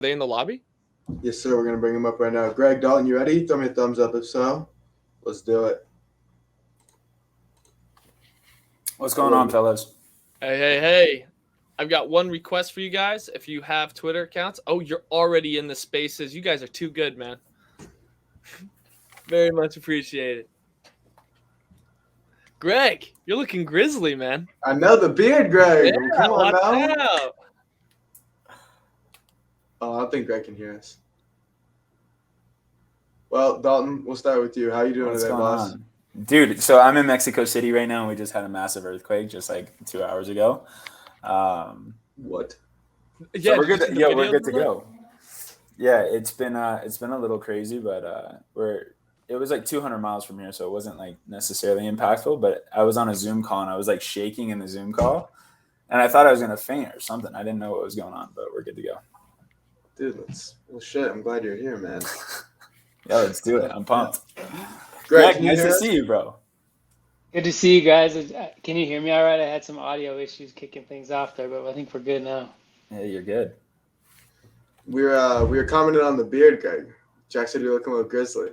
They in the lobby? Yes, sir. We're going to bring him up right now. Greg, Dalton, you ready? Throw me a thumbs up if so. Let's do it. What's going on, fellas? Hey. I've got one request for you guys. If you have Twitter accounts, you're already in the spaces. You guys are too good, man. Very much appreciated. Greg, you're looking grizzly, man. I know the beard, Greg. Yeah, Come on watch now. out. Oh, I don't think Greg can hear us. Well, Dalton, we'll start with you. How you doing today, boss? Dude, so I'm in Mexico City right now, and we just had a massive earthquake just like 2 hours ago. What? Yeah, so we're good. We're good to go. Yeah, it's been a little crazy, but it was like 200 miles from here, so it wasn't like necessarily impactful. But I was on a Zoom call and I was like shaking in the Zoom call, and I thought I was gonna faint or something. I didn't know what was going on, but we're good to go. Dude, shit. I'm glad you're here, man. Yeah, let's do it. I'm pumped. Greg, nice to see you, bro. Good to see you guys. Can you hear me all right? I had some audio issues kicking things off there, but I think we're good now. Yeah, you're good. We were commenting on the beard, Greg. Jack said you're looking a little grizzly.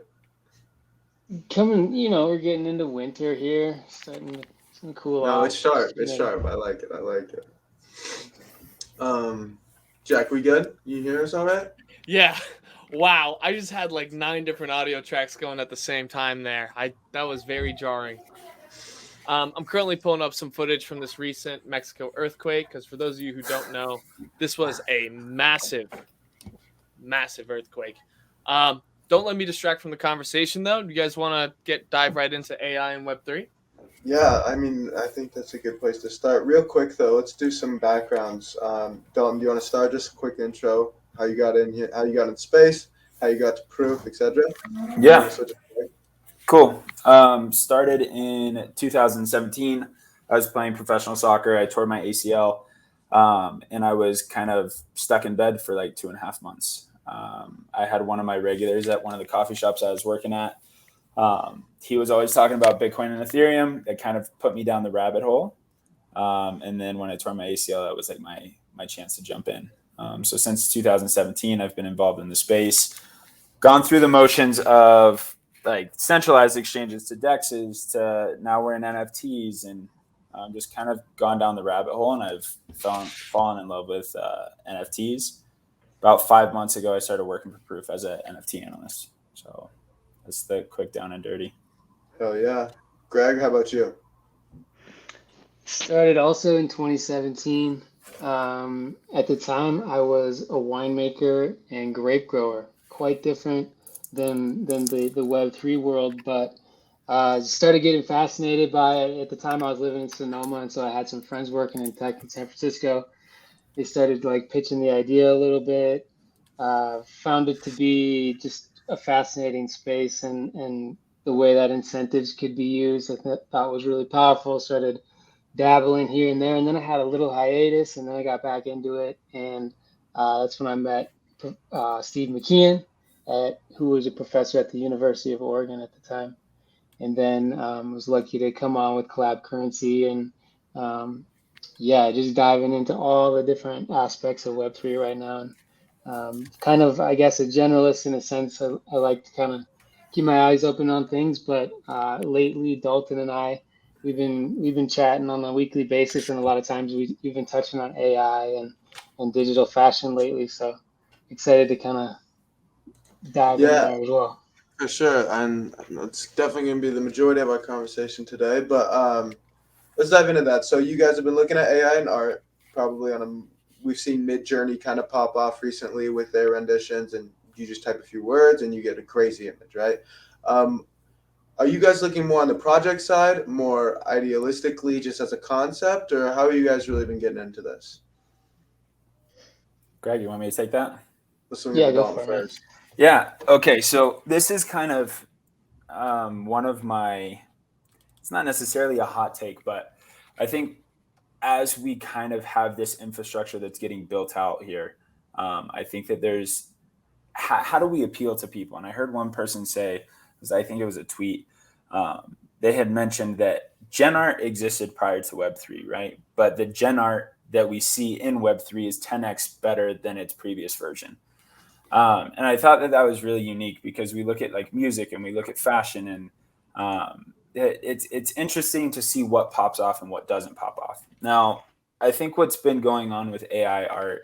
Coming, we're getting into winter here, starting to cool off. No, it's sharp. It's sharp. I like it. Jack, we good? You hear us all right? Yeah. Wow. I just had like 9 different audio tracks going at the same time there. That was very jarring. I'm currently pulling up some footage from this recent Mexico earthquake, because for those of you who don't know, this was a massive earthquake. Don't let me distract from the conversation, though. Do you guys want to dive right into AI and Web3? Yeah, I mean, I think that's a good place to start. Real quick, though, let's do some backgrounds. Dalton, do you want to start? Just a quick intro, how you got in here, how you got in space, how you got to proof, etc. Yeah. Cool. Started in 2017. I was playing professional soccer. I tore my ACL, and I was kind of stuck in bed for like 2.5 months. I had one of my regulars at one of the coffee shops I was working at. He was always talking about Bitcoin and Ethereum. That kind of put me down the rabbit hole. And then when I tore my ACL, that was like my chance to jump in. So since 2017, I've been involved in the space, gone through the motions of like centralized exchanges to DEXs to now we're in NFTs, and just kind of gone down the rabbit hole, and I've fallen in love with NFTs. About 5 months ago, I started working for Proof as an NFT analyst. So that's the quick down and dirty. Hell yeah. Greg, how about you? Started also in 2017. At the time, I was a winemaker and grape grower. Quite different than the Web3 world, but started getting fascinated by it. At the time, I was living in Sonoma, and so I had some friends working in tech in San Francisco. They started like pitching the idea a little bit. Found it to be just a fascinating space, and the way that incentives could be used, I thought was really powerful. Started dabbling here and there, and then I had a little hiatus, and then I got back into it, and that's when I met Steve McKeon, who was a professor at the University of Oregon at the time, and then was lucky to come on with Collab+Currency, and just diving into all the different aspects of Web3 right now, and kind of, I guess, a generalist in a sense. I like to kind of keep my eyes open on things, but lately Dalton and I, we've been chatting on a weekly basis, and a lot of times we've been touching on AI and digital fashion lately. So excited to kind of dive in there as well. For sure, and it's definitely going to be the majority of our conversation today. But let's dive into that. So you guys have been looking at AI and art, probably we've seen Midjourney kind of pop off recently with their renditions, and you just type a few words and you get a crazy image, right? Are you guys looking more on the project side, more idealistically, just as a concept, or how have you guys really been getting into this? Greg, you want me to take that? Go for first. Yeah. Okay. So this is kind of one of my, it's not necessarily a hot take, but I think as we kind of have this infrastructure that's getting built out here, I think that there's, how do we appeal to people? And I heard one person say, because I think it was a tweet, they had mentioned that Gen Art existed prior to Web3, right? But the Gen Art that we see in Web3 is 10x better than its previous version. And I thought that was really unique because we look at like music and we look at fashion, and it's interesting to see what pops off and what doesn't pop off. Now, I think what's been going on with AI art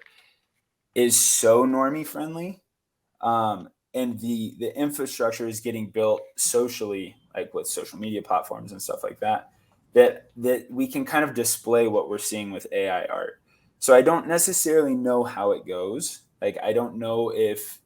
is so normie friendly, and the infrastructure is getting built socially, like with social media platforms and stuff like that, that we can kind of display what we're seeing with AI art. So I don't necessarily know how it goes. Like, I don't know if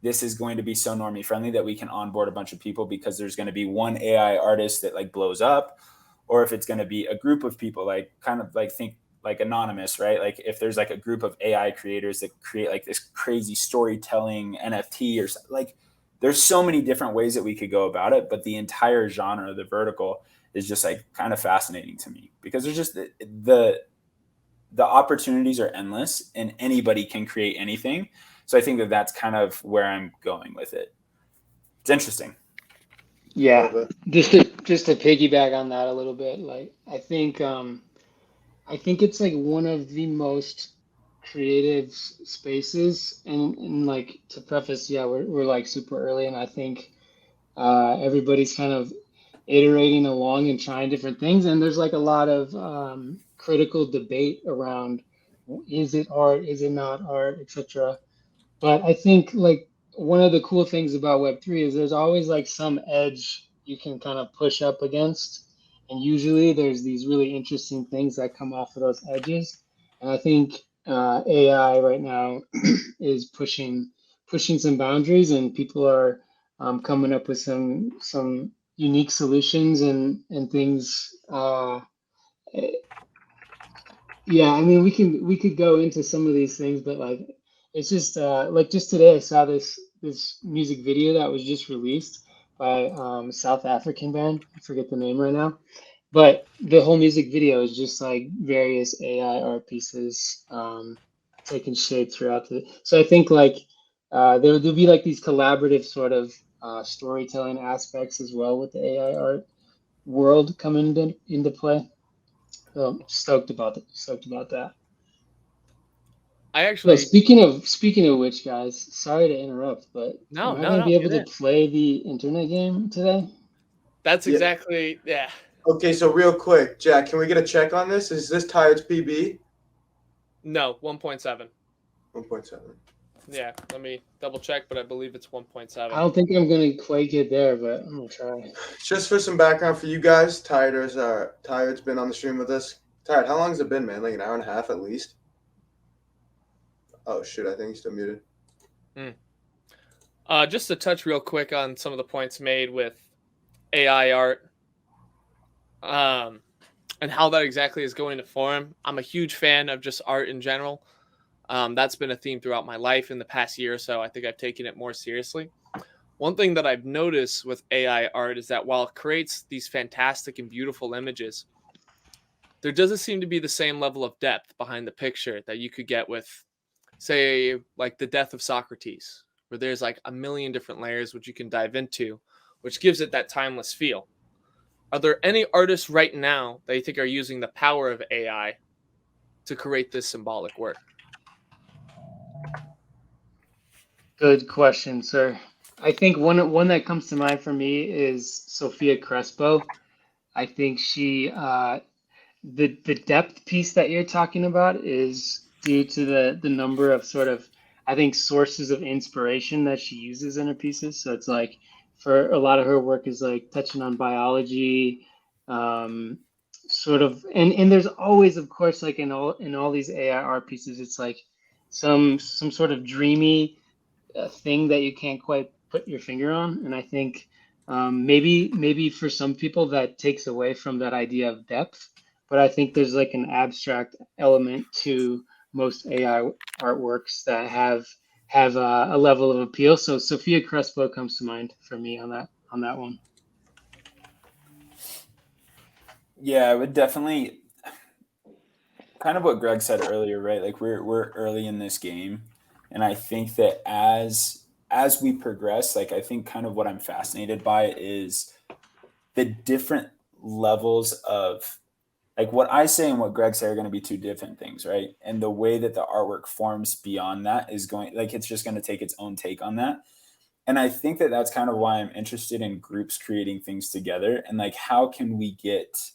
this is going to be so normie friendly that we can onboard a bunch of people because there's going to be one AI artist that like blows up, or if it's going to be a group of people, like kind of like think like anonymous, right? Like if there's like a group of AI creators that create like this crazy storytelling NFT or like, there's so many different ways that we could go about it, but the entire genre, the vertical, is just like kind of fascinating to me because there's just the opportunities are endless and anybody can create anything. So I think that that's kind of where I'm going with it. It's interesting. Yeah, just to piggyback on that a little bit, like I think it's like one of the most creative spaces, and like to preface, yeah, we're like super early, and I think everybody's kind of iterating along and trying different things, and there's like a lot of critical debate around is it art, is it not art, etc. But I think like one of the cool things about Web3 is there's always like some edge you can kind of push up against. And usually there's these really interesting things that come off of those edges. And I think AI right now is pushing some boundaries, and people are coming up with some unique solutions and things. Yeah, I mean, we could go into some of these things, but like it's just like just today I saw this music video that was just released by a South African band. I forget the name right now, but the whole music video is just like various AI art pieces taking shape throughout the. So I think like there'll be like these collaborative sort of storytelling aspects as well with the AI art world coming into play. So stoked about that. I So actually speaking of which, guys, sorry to interrupt, but no, am I no, gonna no, be able get to in. play the internet game today? That's Yeah. exactly, yeah. Okay, so real quick, Jack, can we get a check on this? Is this Tired's PB? No, 1.7. 1.7. Yeah, let me double check, but I believe it's I 1.7. don't think I'm gonna quite get there, but I'm gonna try. Just for some background for you guys, Tired's been on the stream with us. Tired, how long has it been, man? Like an hour and a half at least? Oh, shoot, I think he's still muted. Just to touch real quick on some of the points made with AI art, and how that exactly is going to form. I'm a huge fan of just art in general. That's been a theme throughout my life in the past year or so. I think I've taken it more seriously. One thing that I've noticed with AI art is that while it creates these fantastic and beautiful images, there doesn't seem to be the same level of depth behind the picture that you could get with, say, like the death of Socrates, where there's like a million different layers which you can dive into, which gives it that timeless feel. Are there any artists right now that you think are using the power of AI to create this symbolic work? Good question, sir. I think one that comes to mind for me is Sophia Crespo. I think she the depth piece that you're talking about is due to the number of sort of I think sources of inspiration that she uses in her pieces. So it's like for a lot of her work is like touching on biology, sort of, and there's always, of course, like in all these AI art pieces, it's like some sort of dreamy thing that you can't quite put your finger on. And I think maybe for some people that takes away from that idea of depth. But I think there's like an abstract element to most AI artworks that have a level of appeal. So Sophia Crespo comes to mind for me on that one. Yeah, I would definitely kind of what Greg said earlier, right? Like we're early in this game, and I think that as we progress, like I think kind of what I'm fascinated by is the different levels of like what I say and what Greg say are going to be two different things, right? And the way that the artwork forms beyond that is going, like, it's just going to take its own take on that. And I think that that's kind of why I'm interested in groups creating things together. And like, how can we get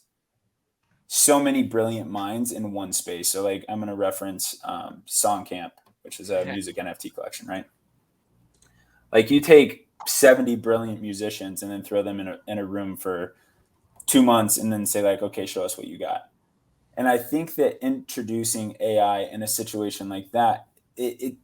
so many brilliant minds in one space? So like, I'm going to reference Songcamp, which is a music NFT collection, right? Like, you take 70 brilliant musicians and then throw them in a room for 2 months and then say like, okay, show us what you got. And I think that introducing AI in a situation like that, it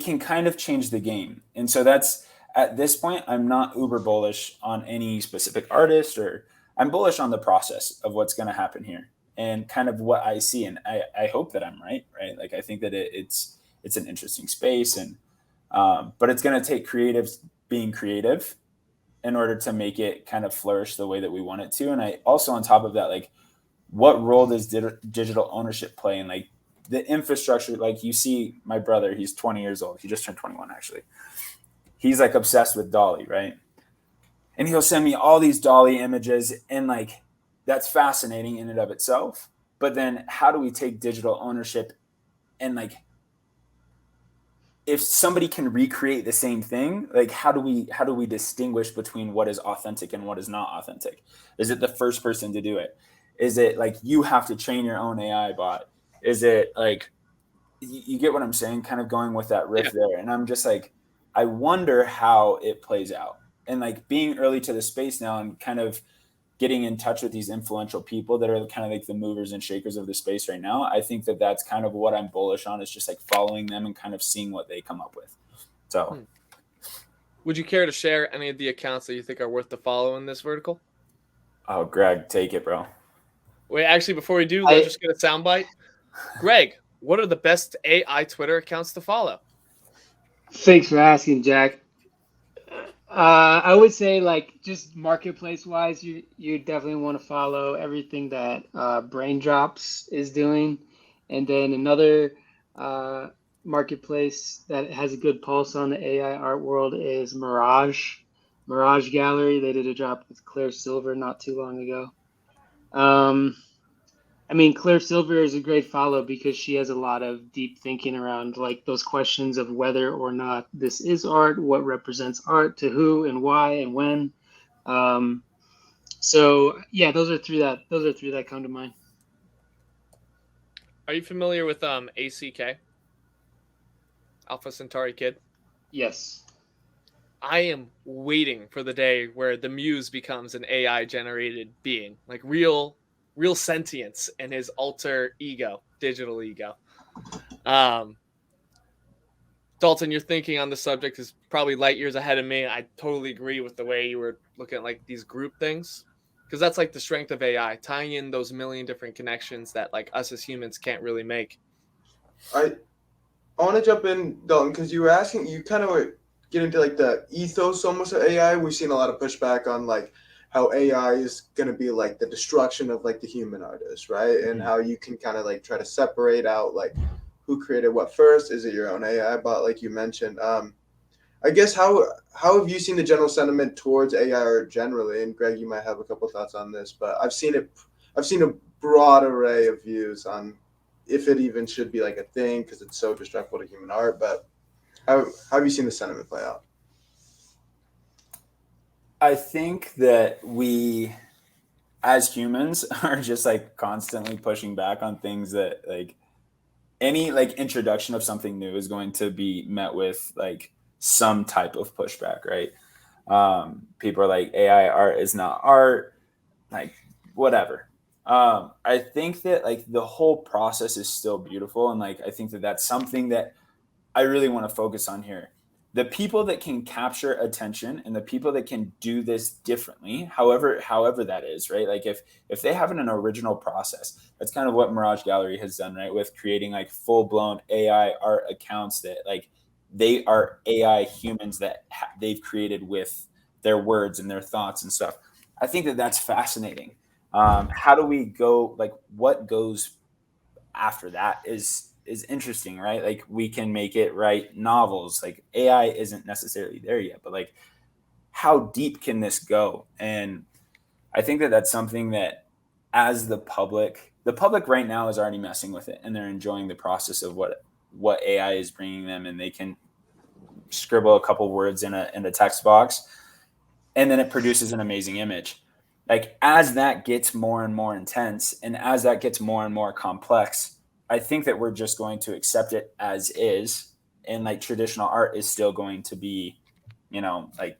can kind of change the game. And so that's, at this point, I'm not uber bullish on any specific artist, or I'm bullish on the process of what's going to happen here and kind of what I see. And I hope that I'm right. Like, I think that it's an interesting space, and but it's going to take creatives being creative in order to make it kind of flourish the way that we want it to. And I also, on top of that, like, what role does digital ownership play in like the infrastructure? Like, you see my brother, he's 20 years old. He just turned 21, actually. He's like obsessed with Dolly, right? And he'll send me all these Dolly images, and like, that's fascinating in and of itself. But then how do we take digital ownership and like, if somebody can recreate the same thing, like, how do we distinguish between what is authentic and what is not authentic? Is it the first person to do it? Is it like you have to train your own AI bot? Is it like, you get what I'm saying? Kind of going with that riff there. And I'm just like, I wonder how it plays out. And like, being early to the space now and kind of getting in touch with these influential people that are kind of like the movers and shakers of the space right now, I think that that's kind of what I'm bullish on, is just like following them and kind of seeing what they come up with. So would you care to share any of the accounts that you think are worth the follow in this vertical? Oh, Greg, take it, bro. Wait, actually, before we do, let's just get a soundbite. Greg, what are the best AI Twitter accounts to follow? Thanks for asking, Jack. I would say, like, just marketplace wise, you definitely want to follow everything that Braindrops is doing, and then another marketplace that has a good pulse on the AI art world is Mirage Gallery. They did a drop with Claire Silver not too long ago. I mean, Claire Silver is a great follow because she has a lot of deep thinking around like those questions of whether or not this is art, what represents art to who and why and when. So yeah, those are three that come to mind. Are you familiar with ACK? Alpha Centauri Kid? Yes. I am waiting for the day where the muse becomes an AI generated being, like real sentience in his alter ego, digital ego. Dalton, your thinking on the subject is probably light years ahead of me. I totally agree with the way you were looking at like these group things, because that's like the strength of AI, tying in those million different connections that like us as humans can't really make. I want to jump in, Dalton, because you kind of were getting into like the ethos almost of AI. We've seen a lot of pushback on like how AI is going to be like the destruction of like the human artist, right? And how you can kind of like try to separate out like who created what first. Is it your own AI bot, like you mentioned? I guess how have you seen the general sentiment towards AI or generally? And Greg, you might have a couple thoughts on this, but I've seen a broad array of views on if it even should be like a thing because it's so disrespectful to human art. But how have you seen the sentiment play out? I think that we, as humans, are just like constantly pushing back on things that like any like introduction of something new is going to be met with like some type of pushback, right? People are like, AI art is not art, like whatever. I think that like the whole process is still beautiful, and like I think that that's something that I really want to focus on here. The people that can capture attention and the people that can do this differently, however that is, right? Like if they have an original process, that's kind of what Mirage Gallery has done, right? With creating like full-blown AI art accounts that like they are AI humans that they've created with their words and their thoughts and stuff. I think that that's fascinating. How do we go, like what goes after that is interesting, right? Like we can make it write novels. Like AI isn't necessarily there yet, but like how deep can this go? And I think that that's something that as the public right now is already messing with it, and they're enjoying the process of what AI is bringing them, and they can scribble a couple words in a text box, and then it produces an amazing image. Like, as that gets more and more intense, and as that gets more and more complex, I think that we're just going to accept it as is. And like, traditional art is still going to be, like,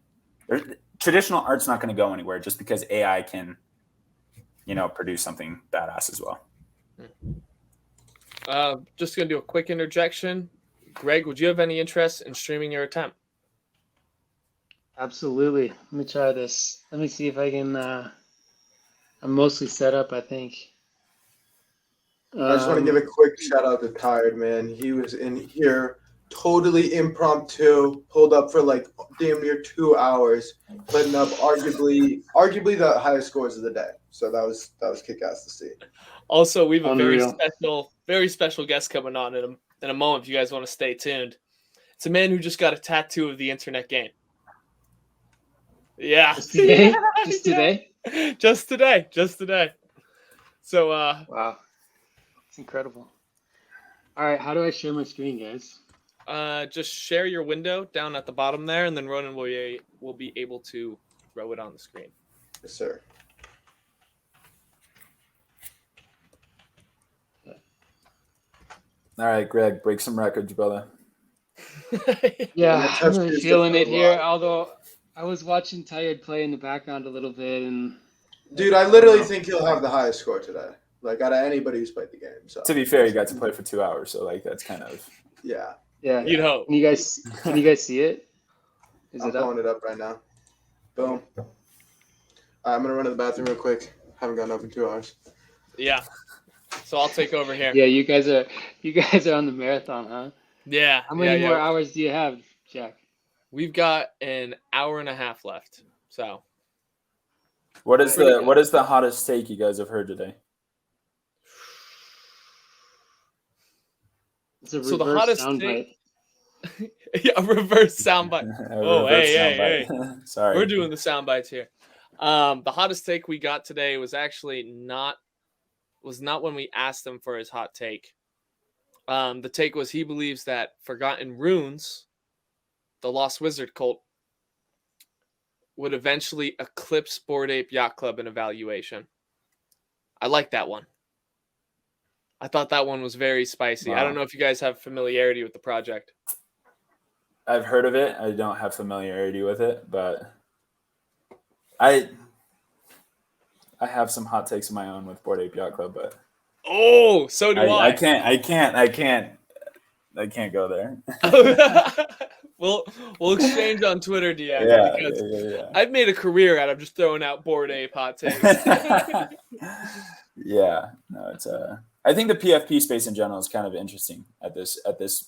traditional art's not going to go anywhere just because AI can, produce something badass as well. Just going to do a quick interjection. Greg, would you have any interest in streaming your attempt? Absolutely. Let me try this. Let me see if I can. I'm mostly set up, I think. I just want to give a quick shout out to Tired, man. He was in here totally impromptu, pulled up for like damn near 2 hours, putting up arguably the highest scores of the day. So that was kick-ass to see. Also, we have a Unreal. very special guest coming on in a moment. If you guys want to stay tuned, it's a man who just got a tattoo of the internet game. Yeah, Just today? Just today? Just today. So, Wow, it's incredible. All right, how do I share my screen, guys? just share your window down at the bottom there, and then Ronan will be able to throw it on the screen. Yes, sir. All right, Greg, break some records, brother. Yeah, I'm really Touch feeling it here. lot. Although I was watching Tired play in the background a little bit, and Dude, I literally think he'll have the highest score today. Like, out of anybody who's played the game. So To be fair, you got to play for 2 hours, so like that's kind of yeah. yeah. You'd hope. Can you guys see it? Is I'm it up? pulling it up right now. Boom. All right, I'm gonna run to the bathroom real quick. Haven't gotten up in 2 hours. Yeah. So I'll take over here. Yeah, you guys are on the marathon, huh? Yeah. How many yeah. more hours do you have, Jack? We've got an hour and a half left. So what is Pretty the good. what is the hottest take you guys have heard today? It's a So the reverse hottest soundbite. yeah, a reverse soundbite. Oh, hey. Sorry. We're doing the sound bites here. The hottest take we got today was actually not when we asked him for his hot take. The take was he believes that Forgotten Runes, the Lost Wizard cult, would eventually eclipse Bored Ape Yacht Club in evaluation. I like that one. I thought that one was very spicy. Wow. I don't know if you guys have familiarity with the project. I've heard of it. I don't have familiarity with it, but I have some hot takes of my own with Bored Ape Yacht Club, but Oh, so do I. I can't go there. We'll exchange on Twitter DM because Yeah. I've made a career out of just throwing out Bored Ape hot takes. Yeah, no, it's I think the PFP space in general is kind of interesting at this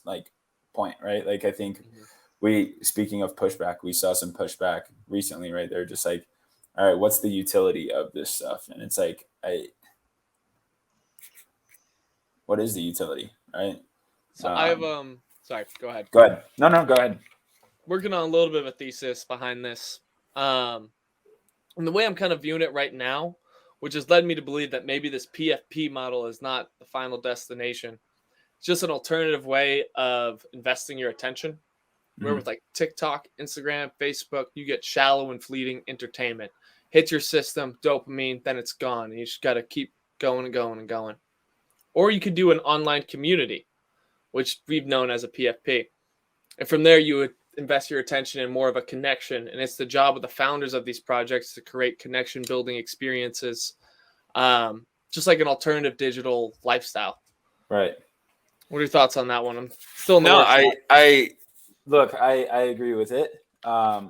like point, right? Like I think speaking of pushback, we saw some pushback recently, right? They're just like, all right, what's the utility of this stuff? And it's like, what is the utility, right? So I have sorry, go ahead. Go ahead. No, go ahead. Working on a little bit of a thesis behind this. And the way I'm kind of viewing it right now, which has led me to believe that maybe this PFP model is not the final destination. It's just an alternative way of investing your attention. Where with like TikTok, Instagram, Facebook, you get shallow and fleeting entertainment. Hits your system, dopamine, then it's gone. And you just got to keep going and going and going. Or you could do an online community, which we've known as a PFP. And from there, you would invest your attention in more of a connection. And it's the job of the founders of these projects to create connection building experiences, just like an alternative digital lifestyle. Right. What are your thoughts on that one? I'm still Look, I agree with it. I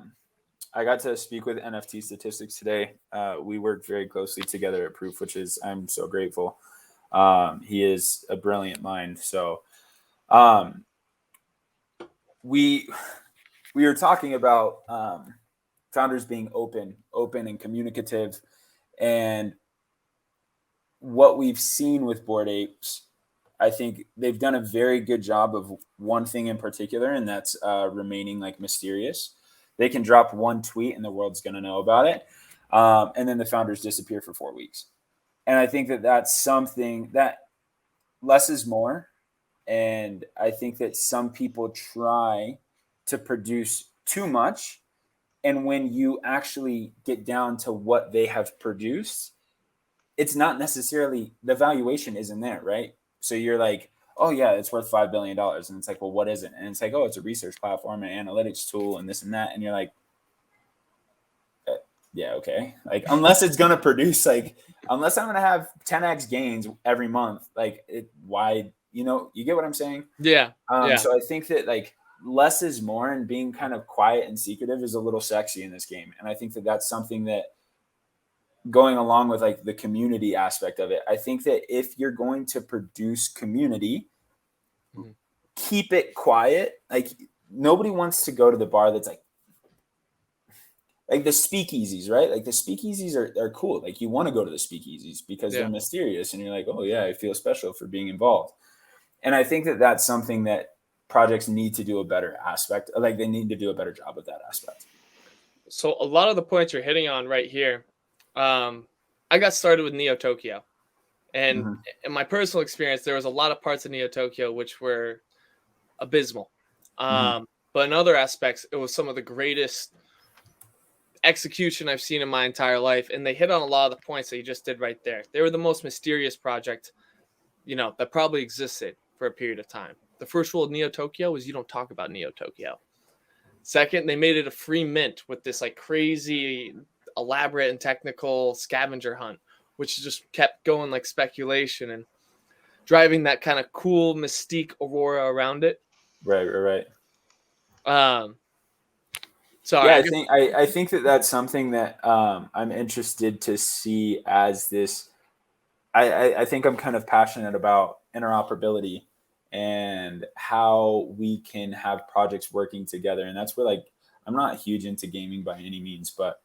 got to speak with NFT Statistics today. We worked very closely together at Proof, which is, I'm so grateful. He is a brilliant mind. So we were talking about founders being open and communicative. And what we've seen with Bored Apes, I think they've done a very good job of one thing in particular, and that's remaining like mysterious. They can drop one tweet and the world's going to know about it. And then the founders disappear for 4 weeks. And I think that that's something that less is more. And I think that some people try to produce too much. And when you actually get down to what they have produced, it's not necessarily, the valuation isn't there, right? So you're like, oh yeah, it's worth $5 billion. And it's like, well, what is it? And it's like, oh, it's a research platform and analytics tool and this and that. And you're like, yeah, okay. Like, unless it's going to produce, like, unless I'm going to have 10x gains every month, like, why, you get what I'm saying? Yeah. So I think that, like, less is more, and being kind of quiet and secretive is a little sexy in this game. And I think that that's something that, going along with like the community aspect of it, I think that if you're going to produce community, keep it quiet. Like, nobody wants to go to the bar that's like the speakeasies, right? Like, the speakeasies are cool. Like, you want to go to the speakeasies because they're mysterious and you're like, oh yeah, I feel special for being involved. And I think that that's something that projects need to do a better aspect. Like, they need to do a better job with that aspect. So a lot of the points you're hitting on right here, I got started with Neo Tokyo, and in my personal experience, there was a lot of parts of Neo Tokyo which were abysmal. But in other aspects, it was some of the greatest execution I've seen in my entire life, and they hit on a lot of the points that you just did right there. They were the most mysterious project, that probably existed for a period of time. The first rule of Neo Tokyo is you don't talk about Neo Tokyo. Second, they made it a free mint with this like crazy, elaborate and technical scavenger hunt, which just kept going like speculation and driving that kind of cool mystique aurora around it. Right. Sorry. Yeah, I think that that's something that I'm interested to see as this. I think I'm kind of passionate about interoperability and how we can have projects working together. And that's where, like, I'm not huge into gaming by any means, but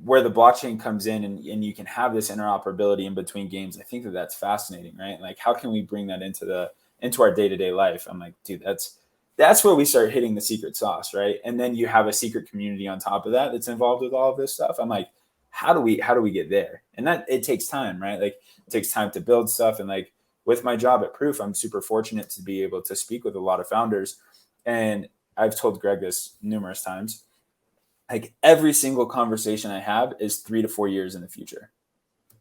where the blockchain comes in and you can have this interoperability in between games, I think that that's fascinating, right? Like, how can we bring that into our day-to-day life? I'm like, dude, that's where we start hitting the secret sauce, right? And then you have a secret community on top of that that's involved with all of this stuff. I'm like, how do we get there? And that, it takes time, right? Like, it takes time to build stuff. And like, with my job at Proof, I'm super fortunate to be able to speak with a lot of founders. And I've told Greg this numerous times. Like, every single conversation I have is 3 to 4 years in the future.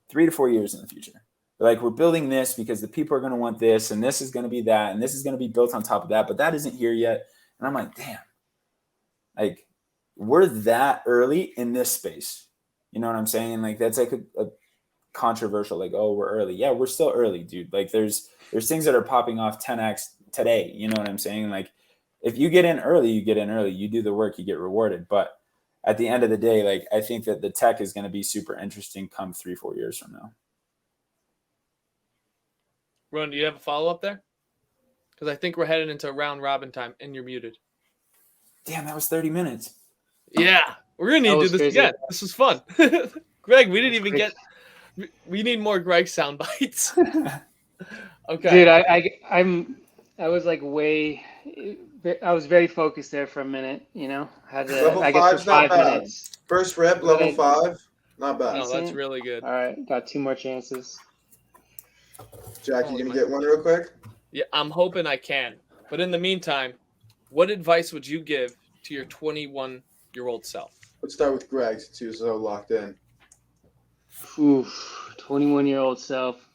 3 to 4 years in the future. They're like, we're building this because the people are going to want this, and this is going to be that, and this is going to be built on top of that, but that isn't here yet. And I'm like, damn, like, we're that early in this space. You know what I'm saying? Like, that's like a controversial, like, oh, we're early. Yeah, we're still early, dude. Like, there's things that are popping off 10x today. You know what I'm saying? Like, if you get in early, you get in early. You do the work, you get rewarded. But at the end of the day, like, I think that the tech is going to be super interesting come 3-4 years from now. Ron, do you have a follow-up there? Because I think we're headed into round robin time, and you're muted. Damn, that was 30 minutes. Yeah, we're going to need to do this again. This was fun. Greg, we didn't even get... We need more Greg sound bites. Okay. Dude, I was like I was very focused there for a minute, Had to, level I guess, for 5 minutes. First rep, level 5. Not bad. No, that's really good. All right, got 2 more chances. Jack, you gonna get one real quick? Yeah, I'm hoping I can. But in the meantime, what advice would you give to your 21-year-old self? Let's start with Greg since he was so locked in. Oof, 21-year-old self.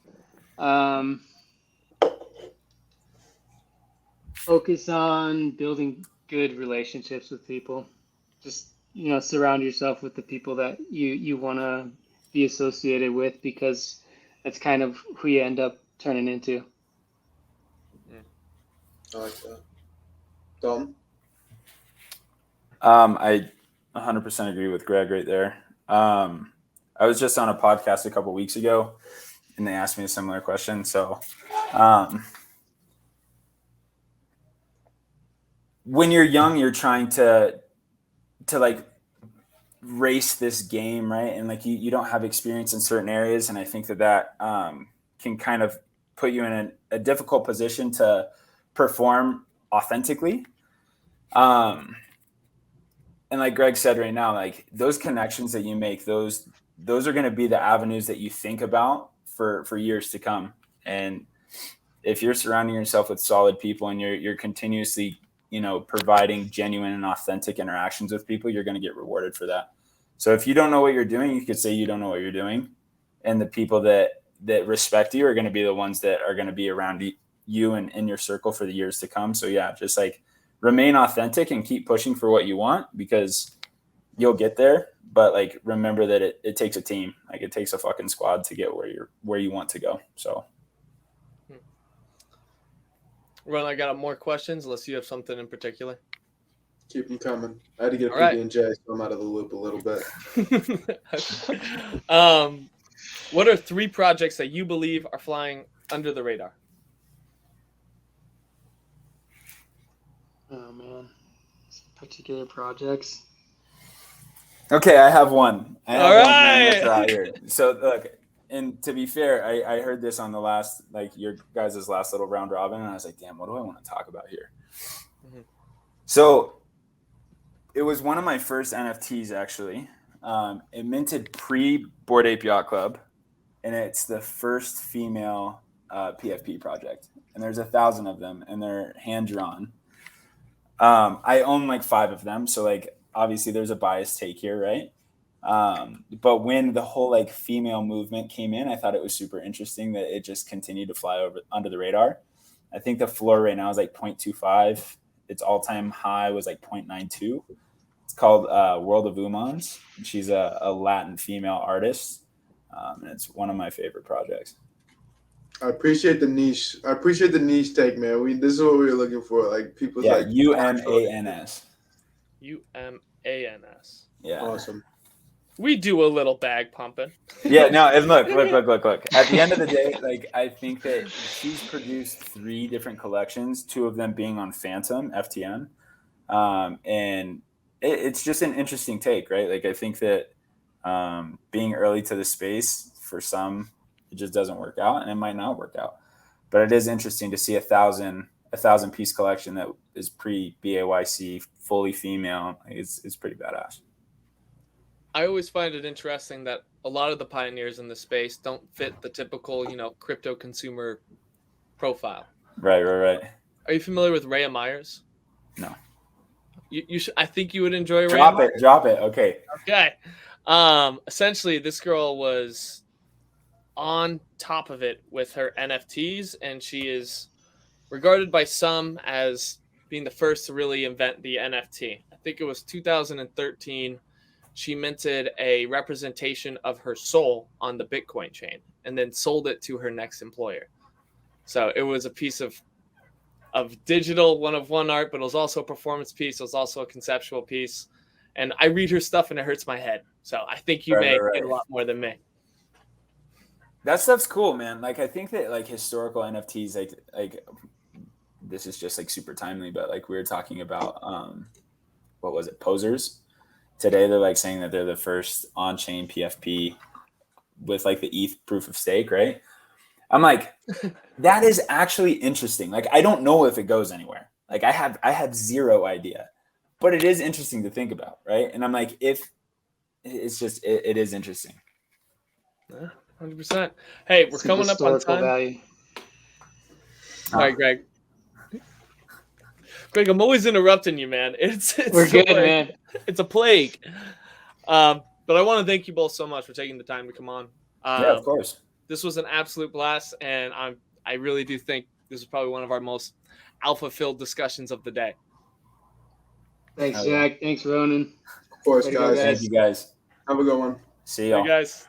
Focus on building good relationships with people. Just, surround yourself with the people that you want to be associated with, because that's kind of who you end up turning into. I like that. Dalton? I 100% agree with Greg right there. I was just on a podcast a couple of weeks ago, and they asked me a similar question. So when you're young, you're trying to like race this game, right? And like you don't have experience in certain areas. And I think that can kind of put you in a difficult position to perform authentically. And like Greg said right now, like, those connections that you make, those those are going to be the avenues that you think about for years to come. And if you're surrounding yourself with solid people and you're continuously, providing genuine and authentic interactions with people, you're going to get rewarded for that. So if you don't know what you're doing, you could say you don't know what you're doing. And the people that respect you are going to be the ones that are going to be around you and in your circle for the years to come. So yeah, just like remain authentic and keep pushing for what you want, because you'll get there. But like, remember that it takes a team. Like, it takes a fucking squad to get where you want to go. So. Ron, I got more questions unless you have something in particular. Keep them coming. I had to get a All right. PB&J, so I'm out of the loop a little bit. What are 3 projects that you believe are flying under the radar? Oh man, particular projects. Okay, I have one. All right. Right here. So look, and to be fair, I heard this on the last, like, your guys' last little round robin, and I was like, damn, what do I want to talk about here? Mm-hmm. So it was one of my first NFTs, actually. It minted pre-Bored Ape Yacht Club, and it's the first female PFP project. And there's 1,000 of them, and they're hand-drawn. I own like 5 of them, so like obviously there's a biased take here, right? But when the whole like female movement came in, I thought it was super interesting that it just continued to fly under the radar. I think the floor right now is like 0.25. Its all-time high was like 0.92. It's called World of Umans. She's a Latin female artist, and it's one of my favorite projects. I appreciate the niche. I appreciate the niche take, man. This is what we were looking for. Like, people. Yeah, like UMANS. UMANS. Yeah. Awesome. We do a little bag pumping. Yeah, no, and look. At the end of the day, like, I think that she's produced 3 different collections, 2 of them being on Phantom, FTM. And it's just an interesting take, right? Like, I think that being early to the space, for some, it just doesn't work out, and it might not work out. But it is interesting to see a 1,000 piece collection that is pre-BAYC, fully female. It's pretty badass. I always find it interesting that a lot of the pioneers in the space don't fit the typical, crypto consumer profile. Right. Are you familiar with Rhea Myers? No. You should. I think you would enjoy Rhea Myers. Drop it. Okay. Essentially, this girl was on top of it with her NFTs, and she is regarded by some as being the first to really invent the NFT. I think it was 2013. She minted a representation of her soul on the Bitcoin chain and then sold it to her next employer. So it was a piece of digital one-of-one art, but it was also a performance piece. It was also a conceptual piece. And I read her stuff and it hurts my head. So I think you may get a lot more than me. That stuff's cool, man. Like, I think that like historical NFTs, like this is just like super timely, but like we were talking about, what was it? Posers. Today, they're like saying that they're the first on-chain PFP with like the ETH proof of stake, right? I'm like, that is actually interesting. Like, I don't know if it goes anywhere. Like, I have zero idea, but it is interesting to think about, right? And I'm like, if it's just, it is interesting. 100%. Hey, we're coming up on time. Value. All right, Greg. Greg, I'm always interrupting you, man. We're good, man. It's a plague. But I want to thank you both so much for taking the time to come on. Yeah, of course. This was an absolute blast, and I really do think this is probably one of our most alpha-filled discussions of the day. Thanks, Jack. Thanks, Ronan. Of course, guys. Thank you, guys. Have a good one. See y'all. Hey, guys.